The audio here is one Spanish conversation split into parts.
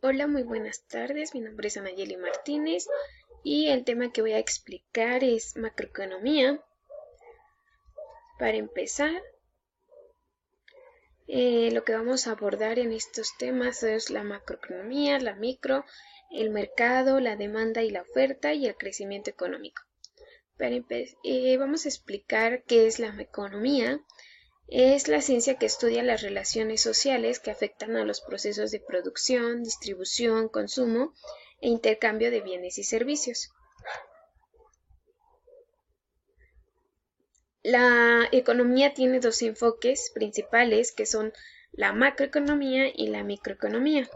Hola, muy buenas tardes. Mi nombre es Anayeli Martínez y el tema que voy a explicar es macroeconomía. Para empezar, lo que vamos a abordar en estos temas es la macroeconomía, la micro, el mercado, la demanda y la oferta y el crecimiento económico. Vamos a explicar qué es la economía. Es la ciencia que estudia las relaciones sociales que afectan a los procesos de producción, distribución, consumo e intercambio de bienes y servicios. La economía tiene dos enfoques principales que son la macroeconomía y la microeconomía.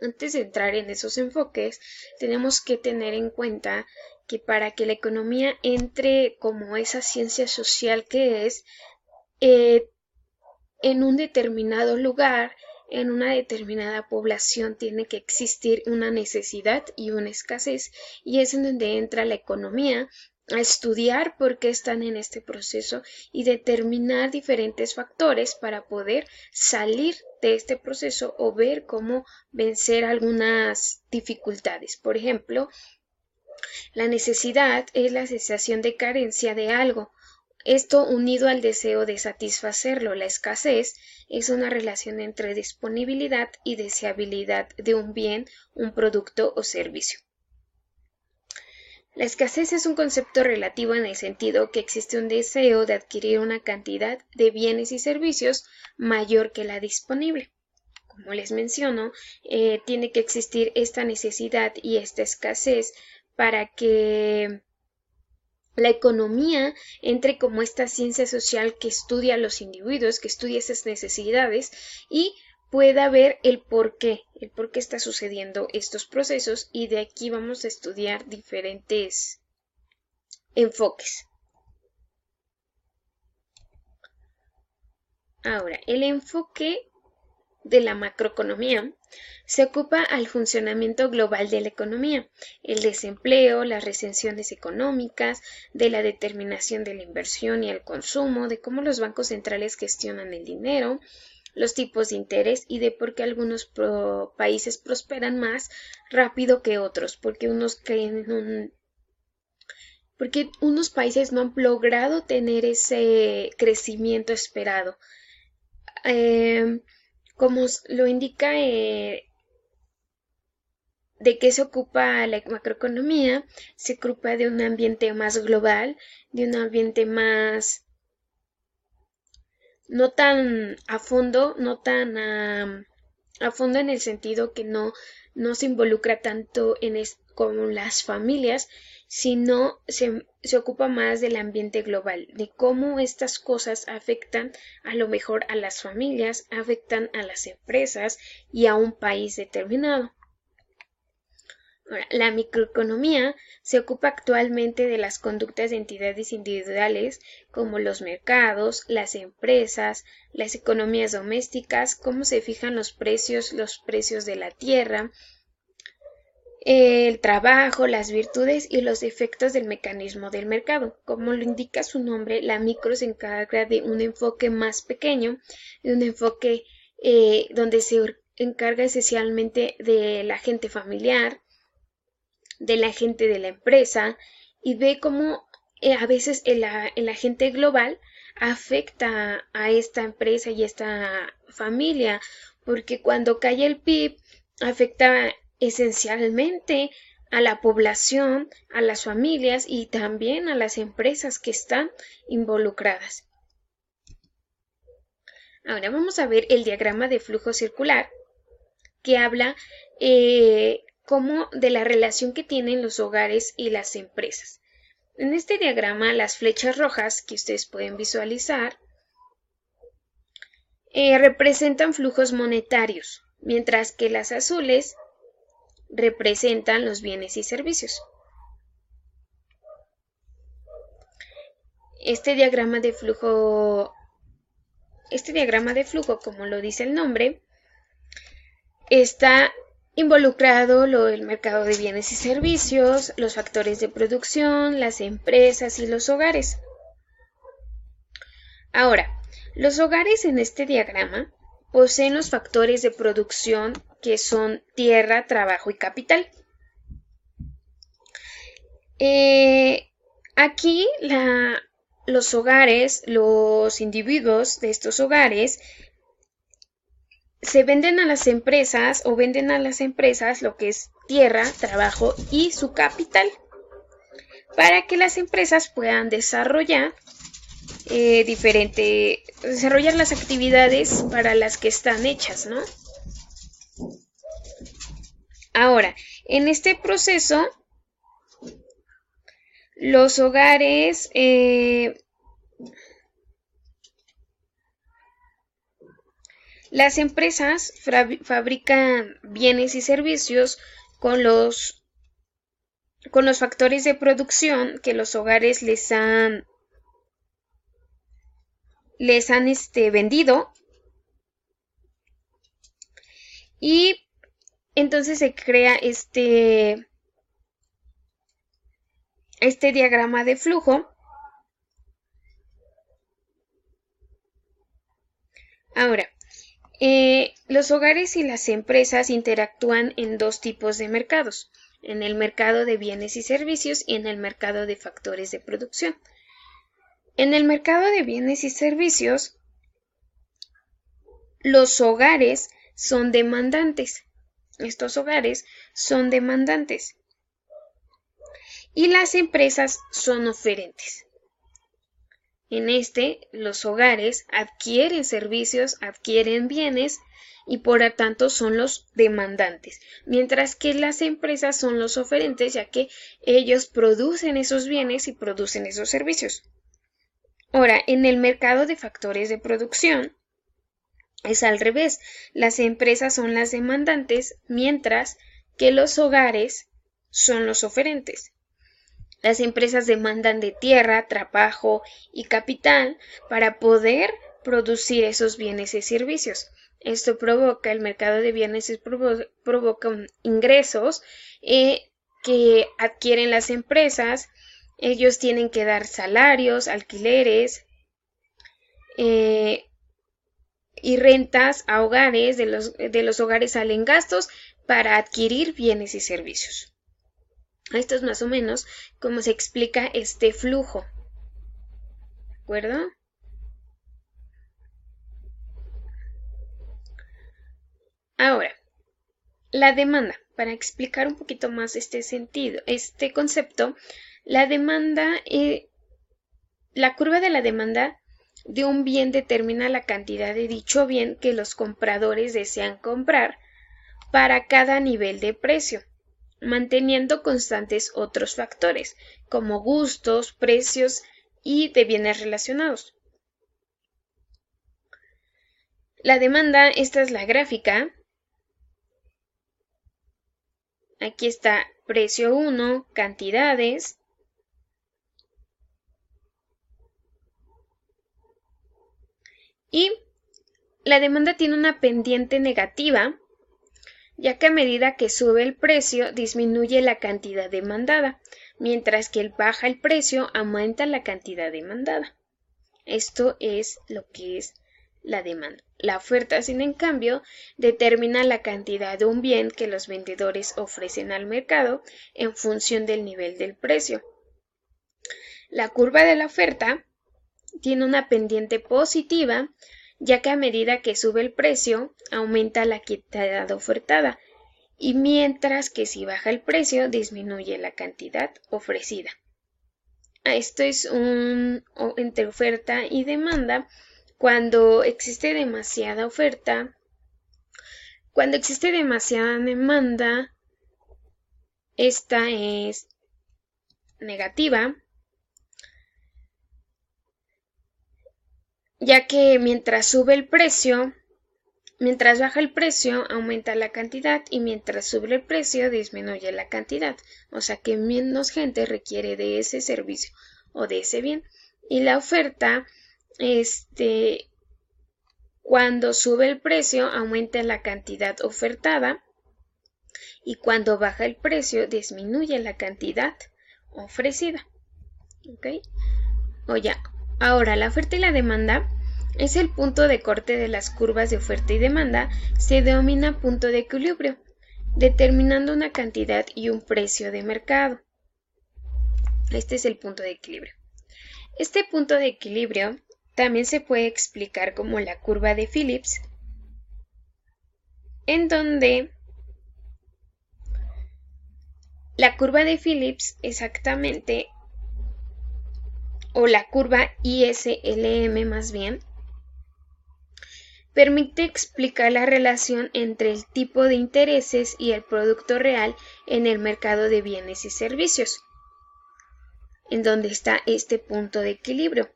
Antes de entrar en esos enfoques, tenemos que tener en cuenta que para que la economía entre como esa ciencia social que es, eh, en un determinado lugar, en una determinada población, tiene que existir una necesidad y una escasez, y es en donde entra la economía a estudiar por qué están en este proceso y determinar diferentes factores para poder salir de este proceso o ver cómo vencer algunas dificultades. Por ejemplo, la necesidad es la sensación de carencia de algo. Esto unido al deseo de satisfacerlo. La escasez es una relación entre disponibilidad y deseabilidad de un bien, un producto o servicio. La escasez es un concepto relativo en el sentido que existe un deseo de adquirir una cantidad de bienes y servicios mayor que la disponible. Como les menciono, tiene que existir esta necesidad y esta escasez para que la economía entre como esta ciencia social que estudia a los individuos, que estudia esas necesidades y pueda ver el por qué está sucediendo estos procesos, y de aquí vamos a estudiar diferentes enfoques. Ahora, el enfoque de la macroeconomía se ocupa al funcionamiento global de la economía, el desempleo, las recensiones económicas, de la determinación de la inversión y el consumo, de cómo los bancos centrales gestionan el dinero, los tipos de interés y de por qué algunos países prosperan más rápido que otros, porque unos países no han logrado tener ese crecimiento esperado. Como lo indica, de qué se ocupa la macroeconomía, se ocupa de un ambiente más global, de un ambiente más, no tan a fondo, no tan a fondo en el sentido que no se involucra tanto con las familias, sino se ocupa más del ambiente global, de cómo estas cosas afectan a lo mejor a las familias, afectan a las empresas y a un país determinado. Ahora, la microeconomía se ocupa actualmente de las conductas de entidades individuales como los mercados, las empresas, las economías domésticas, cómo se fijan los precios de la tierra, el trabajo, las virtudes y los efectos del mecanismo del mercado. Como lo indica su nombre, la micro se encarga de un enfoque más pequeño, de un enfoque donde se encarga esencialmente de la gente familiar, de la gente de la empresa, y ve cómo a veces el agente global afecta a esta empresa y esta familia, porque cuando cae el PIB afecta esencialmente a la población, a las familias y también a las empresas que están involucradas. Ahora vamos a ver el diagrama de flujo circular, que habla como de la relación que tienen los hogares y las empresas. En este diagrama, las flechas rojas que ustedes pueden visualizar representan flujos monetarios, mientras que las azules representan los bienes y servicios. Este diagrama de flujo, como lo dice el nombre, está involucrado el mercado de bienes y servicios, los factores de producción, las empresas y los hogares. Ahora, los hogares en este diagrama poseen los factores de producción que son tierra, trabajo y capital. Aquí los hogares, los individuos de estos hogares se venden a las empresas o venden a las empresas lo que es tierra, trabajo y su capital para que las empresas puedan desarrollar desarrollar las actividades para las que están hechas, ¿no? Ahora, en este proceso, los hogares las empresas fabrican bienes y servicios con los factores de producción que los hogares les han vendido, y entonces se crea este diagrama de flujo. Ahora, los hogares y las empresas interactúan en dos tipos de mercados, en el mercado de bienes y servicios y en el mercado de factores de producción. En el mercado de bienes y servicios, los hogares son demandantes. Estos hogares son demandantes. Y las empresas son oferentes. En los hogares adquieren servicios, adquieren bienes y por lo tanto son los demandantes, mientras que las empresas son los oferentes, ya que ellos producen esos bienes y producen esos servicios. Ahora, en el mercado de factores de producción es al revés. Las empresas son las demandantes, mientras que los hogares son los oferentes. Las empresas demandan de tierra, trabajo y capital para poder producir esos bienes y servicios. Esto provoca, el mercado de bienes provoca ingresos que adquieren las empresas. Ellos tienen que dar salarios, alquileres y rentas a hogares. De los hogares salen gastos para adquirir bienes y servicios. Esto es más o menos como se explica este flujo. ¿De acuerdo? Ahora, la demanda. Para explicar un poquito más este sentido, este concepto, la demanda, la curva de la demanda de un bien determina la cantidad de dicho bien que los compradores desean comprar para cada nivel de precio, manteniendo constantes otros factores, como gustos, precios y de bienes relacionados. La demanda, esta es la gráfica. Aquí está precio 1, cantidades. Y la demanda tiene una pendiente negativa, ya que a medida que sube el precio disminuye la cantidad demandada, mientras que baja el precio aumenta la cantidad demandada. Esto es lo que es la demanda. La oferta, sin en cambio, determina la cantidad de un bien que los vendedores ofrecen al mercado en función del nivel del precio. La curva de la oferta tiene una pendiente positiva, ya que a medida que sube el precio, aumenta la cantidad ofertada, y mientras que si baja el precio, disminuye la cantidad ofrecida. Esto es entre oferta y demanda. Cuando existe demasiada oferta, cuando existe demasiada demanda, esta es negativa, ya que mientras sube el precio, mientras baja el precio, aumenta la cantidad, y mientras sube el precio, disminuye la cantidad. O sea que menos gente requiere de ese servicio o de ese bien. Y la oferta, cuando sube el precio, aumenta la cantidad ofertada, y cuando baja el precio, disminuye la cantidad ofrecida. ¿Ok? Ahora, la oferta y la demanda Es el punto de corte de las curvas de oferta y demanda, se denomina punto de equilibrio, determinando una cantidad y un precio de mercado. Este es el punto de equilibrio. Este punto de equilibrio también se puede explicar como la curva de Phillips, en donde la curva de Phillips exactamente, o la curva ISLM más bien, permite explicar la relación entre el tipo de intereses y el producto real en el mercado de bienes y servicios, en donde está este punto de equilibrio.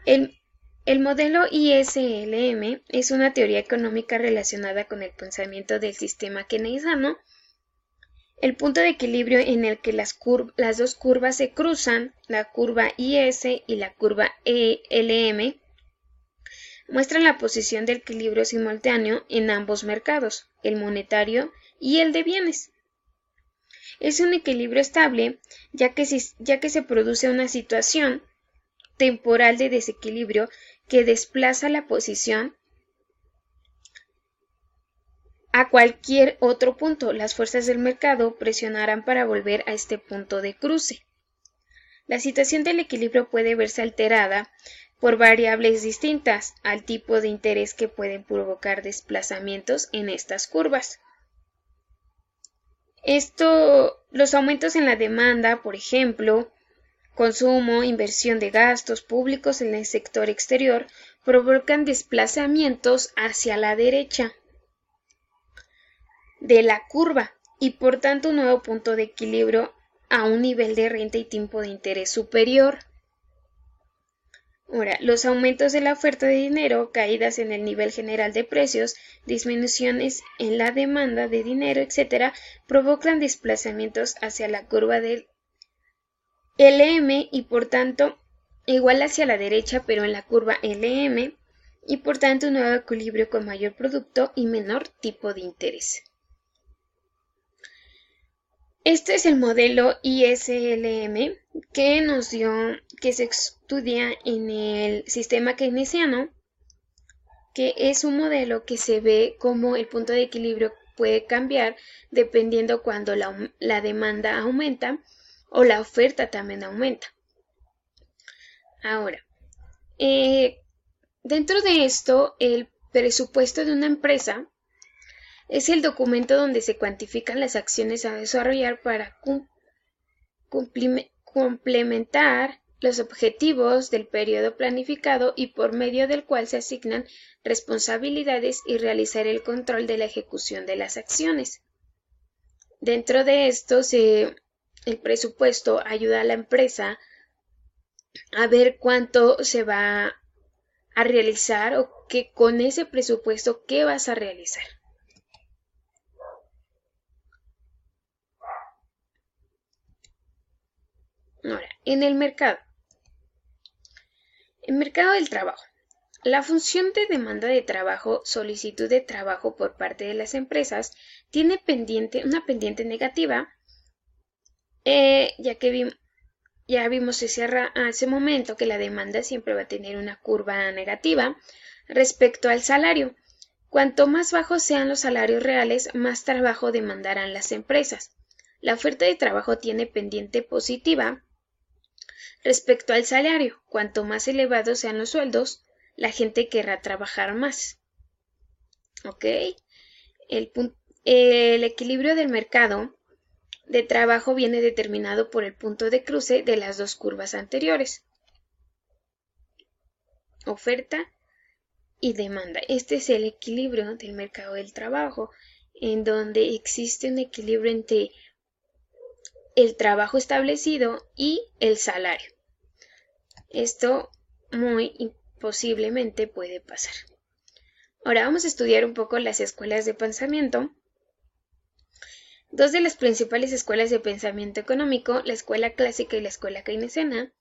El modelo ISLM es una teoría económica relacionada con el pensamiento del sistema keynesiano. El punto de equilibrio en el que las dos curvas se cruzan, la curva IS y la curva ELM, muestran la posición de equilibrio simultáneo en ambos mercados, el monetario y el de bienes. Es un equilibrio estable, ya que se produce una situación temporal de desequilibrio que desplaza la posición a cualquier otro punto. Las fuerzas del mercado presionarán para volver a este punto de cruce. La situación del equilibrio puede verse alterada por variables distintas al tipo de interés que pueden provocar desplazamientos en estas curvas. Los aumentos en la demanda, por ejemplo, consumo, inversión de gastos públicos en el sector exterior, provocan desplazamientos hacia la derecha de la curva y por tanto un nuevo punto de equilibrio a un nivel de renta y tipo de interés superior. Ahora, los aumentos de la oferta de dinero, caídas en el nivel general de precios, disminuciones en la demanda de dinero, etc., provocan desplazamientos hacia la curva del LM y por tanto igual hacia la derecha pero en la curva LM y por tanto un nuevo equilibrio con mayor producto y menor tipo de interés. Este es el modelo ISLM que se estudia en el sistema keynesiano, que es un modelo que se ve como el punto de equilibrio puede cambiar dependiendo cuando la demanda aumenta o la oferta también aumenta. Ahora, dentro de esto, el presupuesto de una empresa es el documento donde se cuantifican las acciones a desarrollar para complementar los objetivos del periodo planificado y por medio del cual se asignan responsabilidades y realizar el control de la ejecución de las acciones. Dentro de esto, el presupuesto ayuda a la empresa a ver cuánto se va a realizar o que con ese presupuesto qué vas a realizar. Ahora, en el mercado. El mercado del trabajo. La función de demanda de trabajo, solicitud de trabajo por parte de las empresas, tiene una pendiente negativa, ya vimos hace momento que la demanda siempre va a tener una curva negativa respecto al salario. Cuanto más bajos sean los salarios reales, más trabajo demandarán las empresas. La oferta de trabajo tiene pendiente positiva respecto al salario. Cuanto más elevados sean los sueldos, la gente querrá trabajar más. ¿Ok? El equilibrio del mercado de trabajo viene determinado por el punto de cruce de las dos curvas anteriores. Oferta y demanda. Este es el equilibrio del mercado del trabajo, en donde existe un equilibrio entre el trabajo establecido y el salario. Esto muy posiblemente puede pasar. Ahora vamos a estudiar un poco las escuelas de pensamiento. Dos de las principales escuelas de pensamiento económico, la escuela clásica y la escuela keynesiana,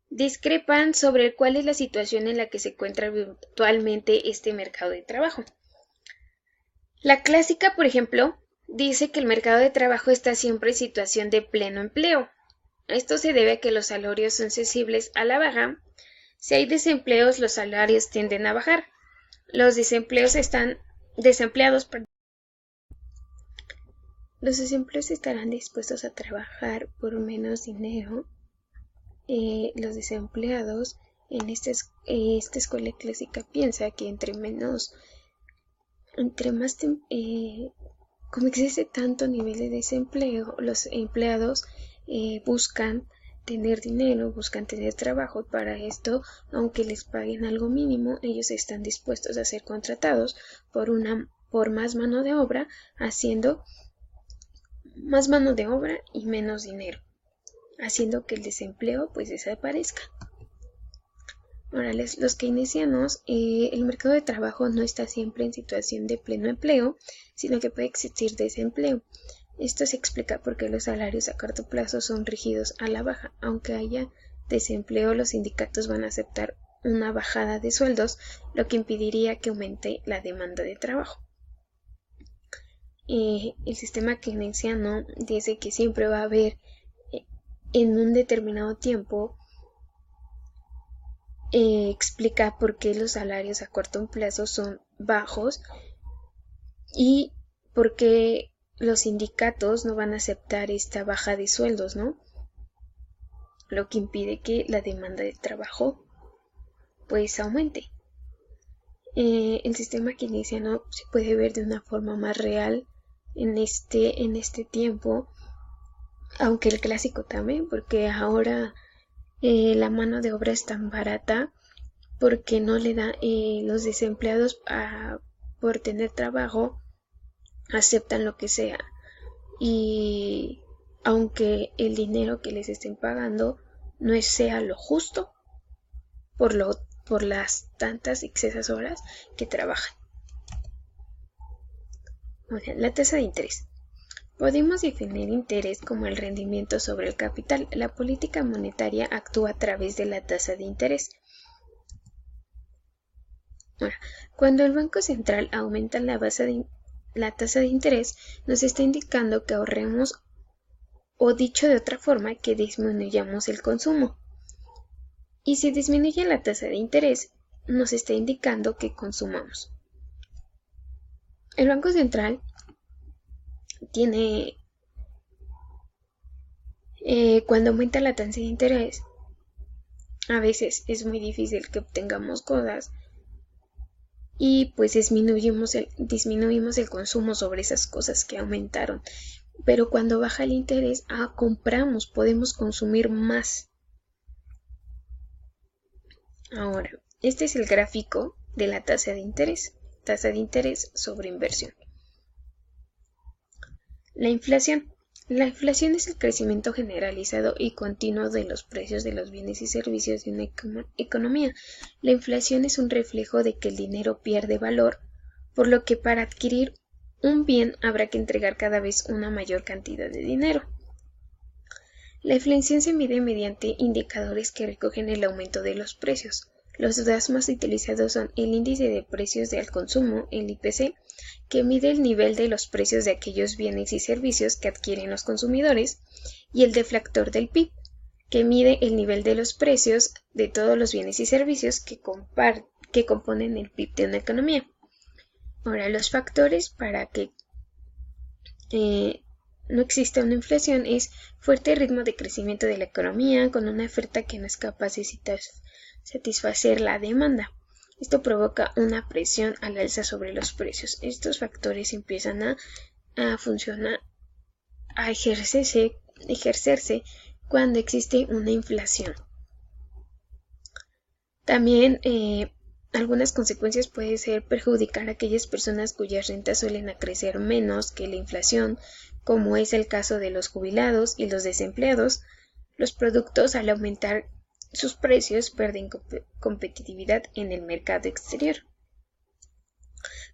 discrepan sobre cuál es la situación en la que se encuentra actualmente este mercado de trabajo. La clásica, por ejemplo, dice que el mercado de trabajo está siempre en situación de pleno empleo. Esto se debe a que los salarios son sensibles a la baja, Si hay desempleos, los salarios tienden a bajar. Los los desempleos estarán dispuestos a trabajar por menos dinero. Los desempleados en esta escuela clásica piensa que como existe tanto nivel de desempleo, los empleados buscan tener dinero, buscan tener trabajo. Para esto, aunque les paguen algo mínimo, ellos están dispuestos a ser contratados por más mano de obra, haciendo más mano de obra y menos dinero, haciendo que el desempleo pues desaparezca. Ahora, los keynesianos, el mercado de trabajo no está siempre en situación de pleno empleo, sino que puede existir desempleo. Esto se explica porque los salarios a corto plazo son rígidos a la baja. Aunque haya desempleo, los sindicatos van a aceptar una bajada de sueldos, lo que impediría que aumente la demanda de trabajo. El sistema keynesiano dice que siempre va a haber en un determinado tiempo, explica por qué los salarios a corto plazo son bajos y por qué los sindicatos no van a aceptar esta baja de sueldos, ¿no? Lo que impide que la demanda de trabajo pues aumente. El sistema keynesiano se puede ver de una forma más real en este tiempo, aunque el clásico también, porque ahora la mano de obra es tan barata porque no le da los desempleados por tener trabajo aceptan lo que sea, y aunque el dinero que les estén pagando no sea lo justo por las tantas excesas horas que trabajan. Bueno, la tasa de interés. Podemos definir interés como el rendimiento sobre el capital. La política monetaria actúa a través de la tasa de interés. Ahora, cuando el Banco Central aumenta la tasa de interés, nos está indicando que ahorremos, o dicho de otra forma, que disminuyamos el consumo. Y si disminuye la tasa de interés, nos está indicando que consumamos. El Banco Central tiene, cuando aumenta la tasa de interés, a veces es muy difícil que obtengamos cosas y pues disminuimos el consumo sobre esas cosas que aumentaron. Pero cuando baja el interés, compramos, podemos consumir más. Ahora, este es el gráfico de la tasa de interés sobre inversión. La inflación. La inflación es el crecimiento generalizado y continuo de los precios de los bienes y servicios de una economía. La inflación es un reflejo de que el dinero pierde valor, por lo que para adquirir un bien habrá que entregar cada vez una mayor cantidad de dinero. La inflación se mide mediante indicadores que recogen el aumento de los precios. Los dos más utilizados son el índice de precios al consumo, el IPC, que mide el nivel de los precios de aquellos bienes y servicios que adquieren los consumidores, y el deflactor del PIB, que mide el nivel de los precios de todos los bienes y servicios que componen el PIB de una economía. Ahora, los factores para que no exista una inflación es fuerte ritmo de crecimiento de la economía con una oferta que no es capaz de satisfacer la demanda. Esto provoca una presión al alza sobre los precios. Estos factores empiezan a funcionar, a ejercerse cuando existe una inflación. También algunas consecuencias pueden ser perjudicar a aquellas personas cuyas rentas suelen crecer menos que la inflación, como es el caso de los jubilados y los desempleados. Los productos, al aumentar sus precios, pierden competitividad en el mercado exterior.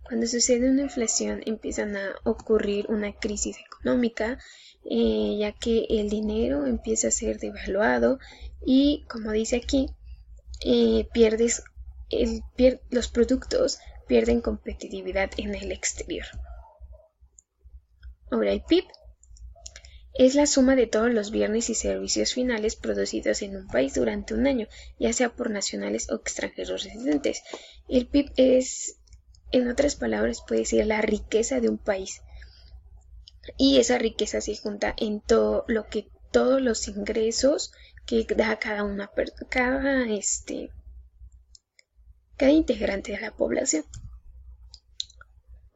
Cuando sucede una inflación, empiezan a ocurrir una crisis económica, ya que el dinero empieza a ser devaluado y, como dice aquí, los productos pierden competitividad en el exterior. Ahora, el PIB. Es la suma de todos los bienes y servicios finales producidos en un país durante un año, ya sea por nacionales o extranjeros residentes. El PIB es, en otras palabras, puede ser la riqueza de un país. Y esa riqueza se junta en todo lo que todos los ingresos que da cada integrante de la población.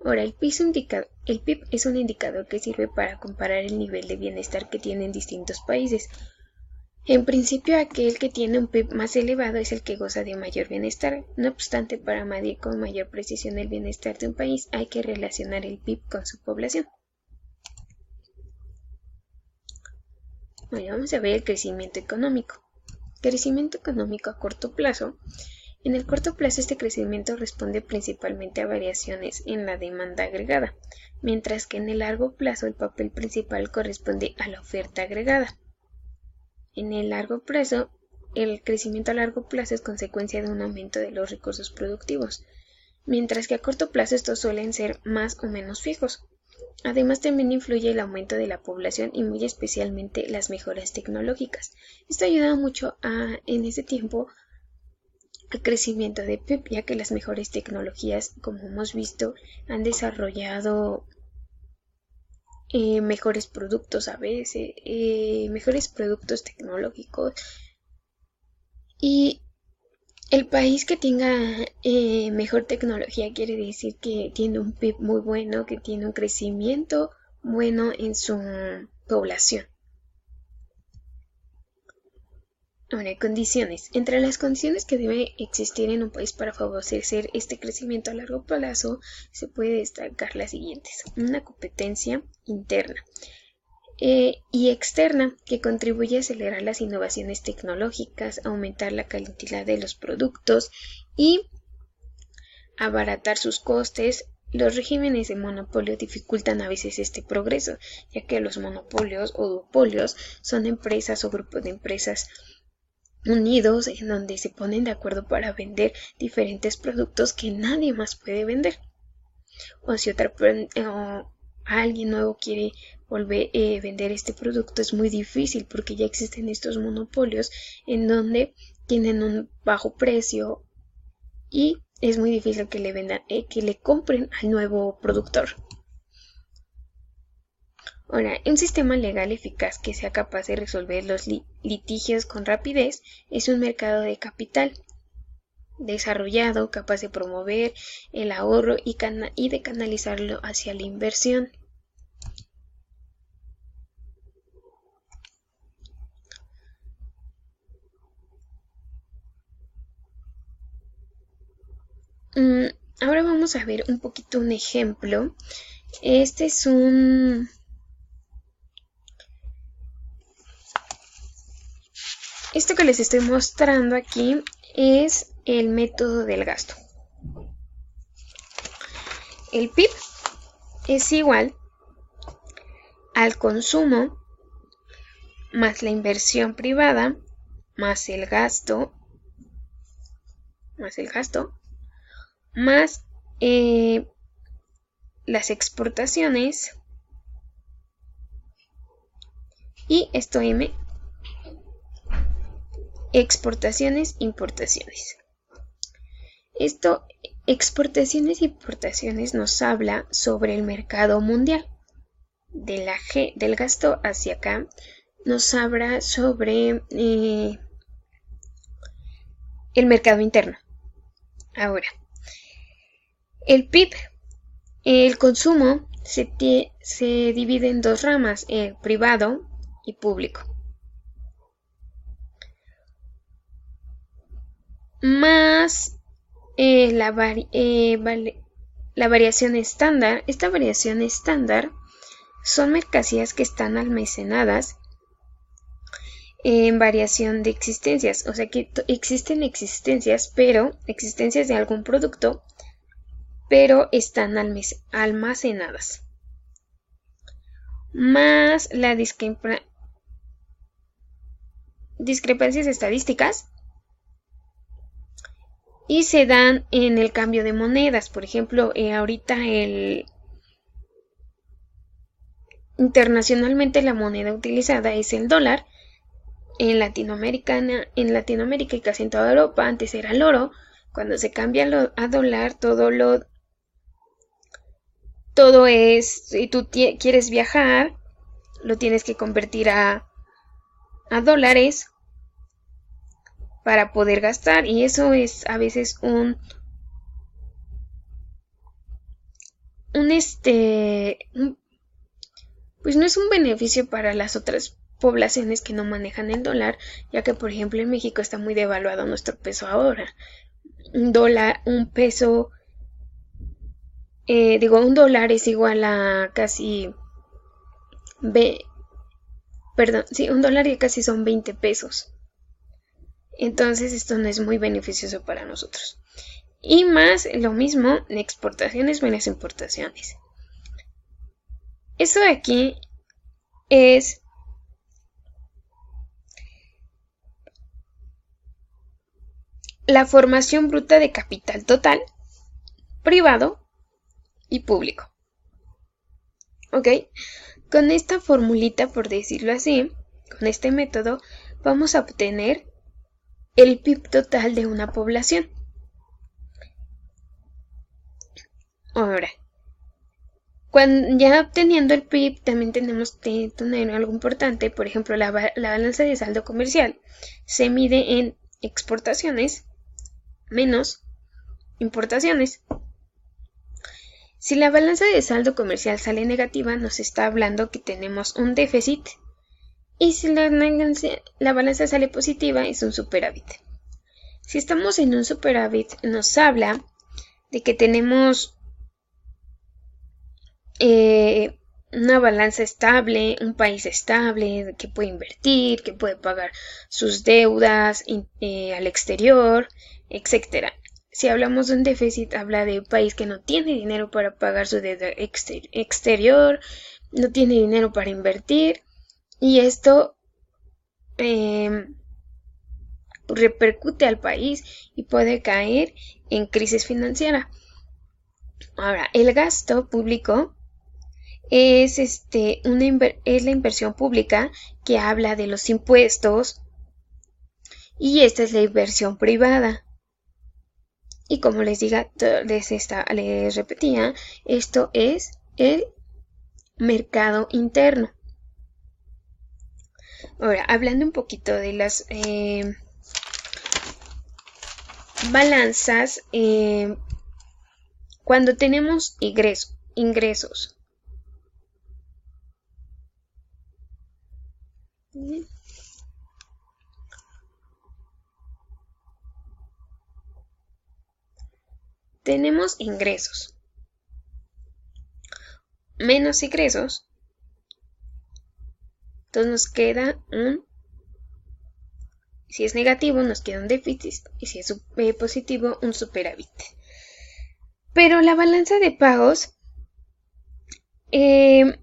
Ahora, el PIB es un indicador que sirve para comparar el nivel de bienestar que tienen distintos países. En principio, aquel que tiene un PIB más elevado es el que goza de mayor bienestar. No obstante, para medir con mayor precisión el bienestar de un país, hay que relacionar el PIB con su población. Bueno, vamos a ver el crecimiento económico. Crecimiento económico a corto plazo. En el corto plazo, este crecimiento responde principalmente a variaciones en la demanda agregada, mientras que en el largo plazo el papel principal corresponde a la oferta agregada. En el largo plazo, el crecimiento a largo plazo es consecuencia de un aumento de los recursos productivos, mientras que a corto plazo estos suelen ser más o menos fijos. Además, también influye el aumento de la población y muy especialmente las mejoras tecnológicas. Esto ayuda mucho en ese tiempo al crecimiento de PIB, ya que las mejores tecnologías, como hemos visto, han desarrollado mejores productos a veces, mejores productos tecnológicos. Y el país que tenga mejor tecnología quiere decir que tiene un PIB muy bueno, que tiene un crecimiento bueno en su población. Ahora, condiciones. Entre las condiciones que debe existir en un país para favorecer este crecimiento a largo plazo, se puede destacar las siguientes. Una competencia interna y externa que contribuye a acelerar las innovaciones tecnológicas, aumentar la calidad de los productos y abaratar sus costes. Los regímenes de monopolio dificultan a veces este progreso, ya que los monopolios o duopolios son empresas o grupos de empresas unidos en donde se ponen de acuerdo para vender diferentes productos que nadie más puede vender. O si alguien nuevo quiere vender este producto, es muy difícil porque ya existen estos monopolios en donde tienen un bajo precio y es muy difícil que le vendan, que le compren al nuevo productor. Ahora, un sistema legal eficaz que sea capaz de resolver los litigios con rapidez es un mercado de capital desarrollado, capaz de promover el ahorro y de canalizarlo hacia la inversión. Ahora vamos a ver un poquito un ejemplo. Este es Esto que les estoy mostrando aquí es el método del gasto. El PIB es igual al consumo más la inversión privada más el gasto más las exportaciones y esto M, exportaciones, importaciones. Esto, exportaciones e importaciones nos habla sobre el mercado mundial. De la G del gasto hacia acá nos habla sobre el mercado interno. Ahora, el PIB, el consumo se divide en dos ramas, privado y público. Más la variación estándar. Esta variación estándar son mercancías que están almacenadas en variación de existencias, o sea que existen existencias de algún producto, pero están almacenadas. Más las discrepancias estadísticas y se dan en el cambio de monedas. Por ejemplo, ahorita internacionalmente la moneda utilizada es el dólar. En Latinoamérica y casi en toda Europa antes era el oro. Cuando se cambia a dólar, todo es, si tú quieres viajar, lo tienes que convertir a dólares para poder gastar, y eso es a veces pues no es un beneficio para las otras poblaciones que no manejan el dólar, ya que por ejemplo en México está muy devaluado nuestro peso ahora. Un dólar es igual a casi un dólar ya casi son 20 pesos. Entonces esto no es muy beneficioso para nosotros. Y más lo mismo, exportaciones menos importaciones. Eso de aquí es la formación bruta de capital total, privado y público. ¿Ok? Con esta formulita, por decirlo así, con este método, vamos a obtener el PIB total de una población. Ahora, ya obteniendo el PIB, también tenemos que tener algo importante. Por ejemplo, la balanza de saldo comercial se mide en exportaciones menos importaciones. Si la balanza de saldo comercial sale negativa, nos está hablando que tenemos un déficit. Y si la balanza sale positiva, es un superávit. Si estamos en un superávit, nos habla de que tenemos una balanza estable, un país estable, que puede invertir, que puede pagar sus deudas al exterior, etc. Si hablamos de un déficit, habla de un país que no tiene dinero para pagar su deuda exterior, no tiene dinero para invertir, y esto repercute al país y puede caer en crisis financiera. Ahora, el gasto público es la inversión pública, que habla de los impuestos, y esta es la inversión privada. Y como les repetía, esto es el mercado interno. Ahora, hablando un poquito de las balanzas, cuando tenemos ingresos. Tenemos ingresos menos ingresos, entonces nos queda si es negativo nos queda un déficit, y si es positivo un superávit. Pero la balanza de pagos se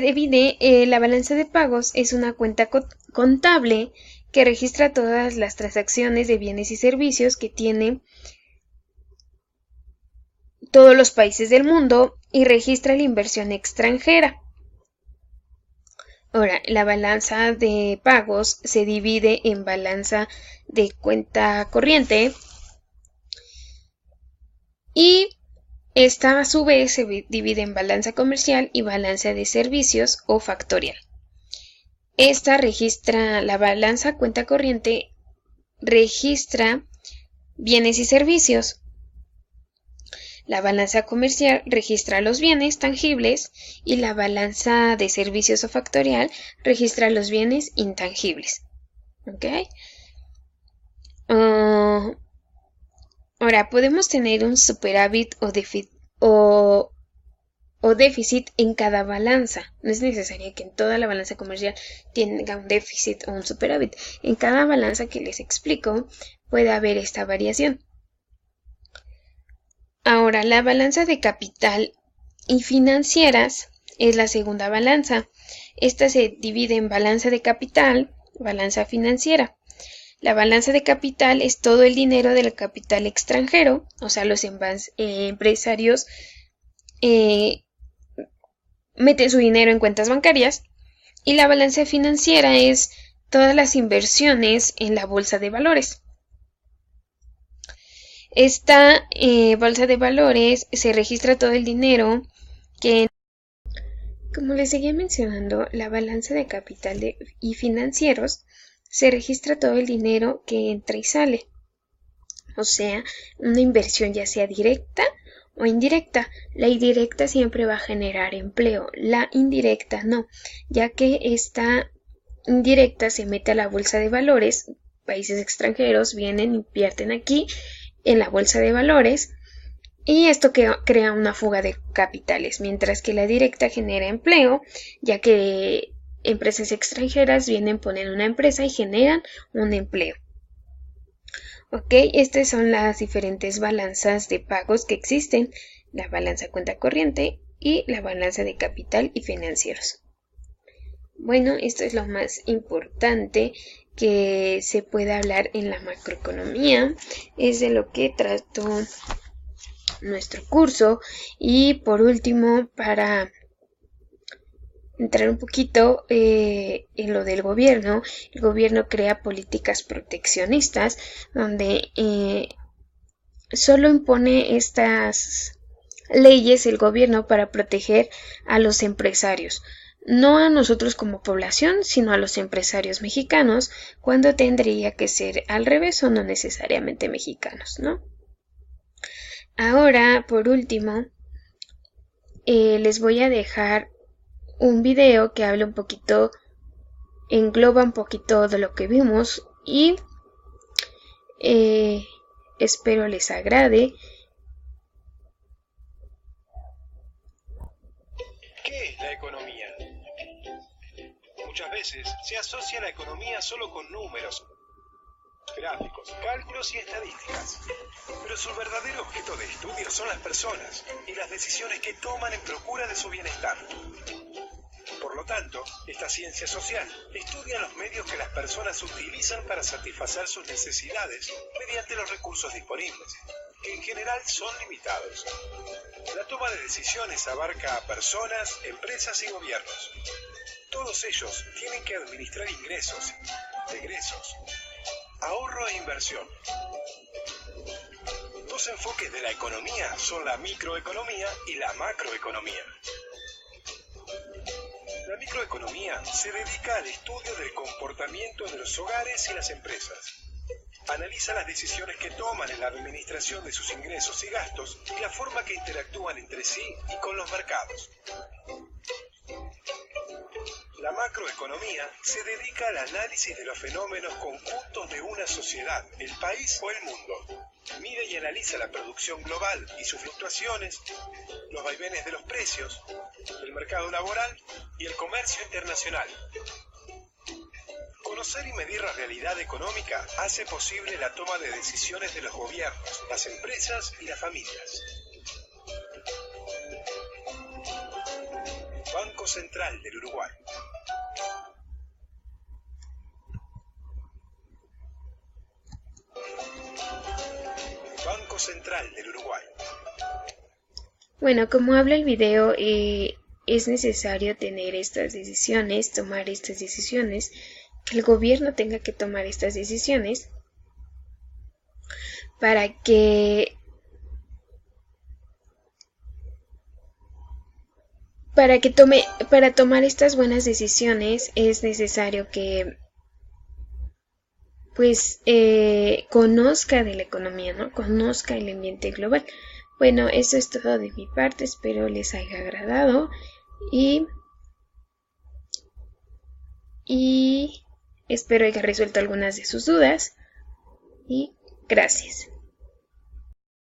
divide, la balanza de pagos es una cuenta contable que registra todas las transacciones de bienes y servicios que tiene todos los países del mundo y registra la inversión extranjera. Ahora, la balanza de pagos se divide en balanza de cuenta corriente, y esta a su vez se divide en balanza comercial y balanza de servicios o factorial. La balanza cuenta corriente registra bienes y servicios. La balanza comercial registra los bienes tangibles y la balanza de servicios o factorial registra los bienes intangibles. ¿Ok? Ahora, podemos tener un superávit o déficit en cada balanza. No es necesario que en toda la balanza comercial tenga un déficit o un superávit. En cada balanza que les explico puede haber esta variación. Ahora, la balanza de capital y financieras es la segunda balanza. Esta se divide en balanza de capital, balanza financiera. La balanza de capital es todo el dinero del capital extranjero, o sea, los empresarios meten su dinero en cuentas bancarias, y la balanza financiera es todas las inversiones en la bolsa de valores. Esta bolsa de valores se registra todo el dinero que, como les seguía mencionando, la balanza de capital y financieros se registra todo el dinero que entra y sale. O sea, una inversión ya sea directa o indirecta. La indirecta siempre va a generar empleo, la indirecta no, ya que esta indirecta se mete a la bolsa de valores, países extranjeros vienen, invierten aquí en la bolsa de valores y esto crea una fuga de capitales, mientras que la directa genera empleo, ya que empresas extranjeras vienen, ponen una empresa y generan un empleo. Ok, estas son las diferentes balanzas de pagos que existen, la balanza cuenta corriente y la balanza de capital y financieros. Bueno, esto es lo más importante que se puede hablar en la macroeconomía, es de lo que trató nuestro curso. Y por último, para entrar un poquito en lo del gobierno, el gobierno crea políticas proteccionistas donde solo impone estas leyes el gobierno para proteger a los empresarios, no a nosotros como población, sino a los empresarios mexicanos, cuando tendría que ser al revés o no necesariamente mexicanos, ¿no? Ahora, por último, les voy a dejar un video que habla un poquito, engloba un poquito de lo que vimos y espero les agrade. ¿Qué es la economía? Muchas veces se asocia la economía solo con números, gráficos, cálculos y estadísticas. Pero su verdadero objeto de estudio son las personas y las decisiones que toman en procura de su bienestar. Por lo tanto, esta ciencia social estudia los medios que las personas utilizan para satisfacer sus necesidades mediante los recursos disponibles, que en general son limitados. La toma de decisiones abarca a personas, empresas y gobiernos. Todos ellos tienen que administrar ingresos, egresos, ahorro e inversión. Dos enfoques de la economía son la microeconomía y la macroeconomía. La microeconomía se dedica al estudio del comportamiento de los hogares y las empresas. Analiza las decisiones que toman en la administración de sus ingresos y gastos y la forma que interactúan entre sí y con los mercados. La macroeconomía se dedica al análisis de los fenómenos conjuntos de una sociedad, el país o el mundo. Mide y analiza la producción global y sus fluctuaciones, los vaivenes de los precios, el mercado laboral y el comercio internacional. Conocer y medir la realidad económica hace posible la toma de decisiones de los gobiernos, las empresas y las familias. Banco Central del Uruguay. Banco Central del Uruguay. Bueno, como habla el video, es necesario tener estas decisiones, tomar estas decisiones, que el gobierno tenga que tomar estas decisiones para para tomar estas buenas decisiones es necesario que pues conozca de la economía, ¿no? Conozca el ambiente global. Bueno, eso es todo de mi parte, espero les haya agradado y espero haya resuelto algunas de sus dudas y gracias.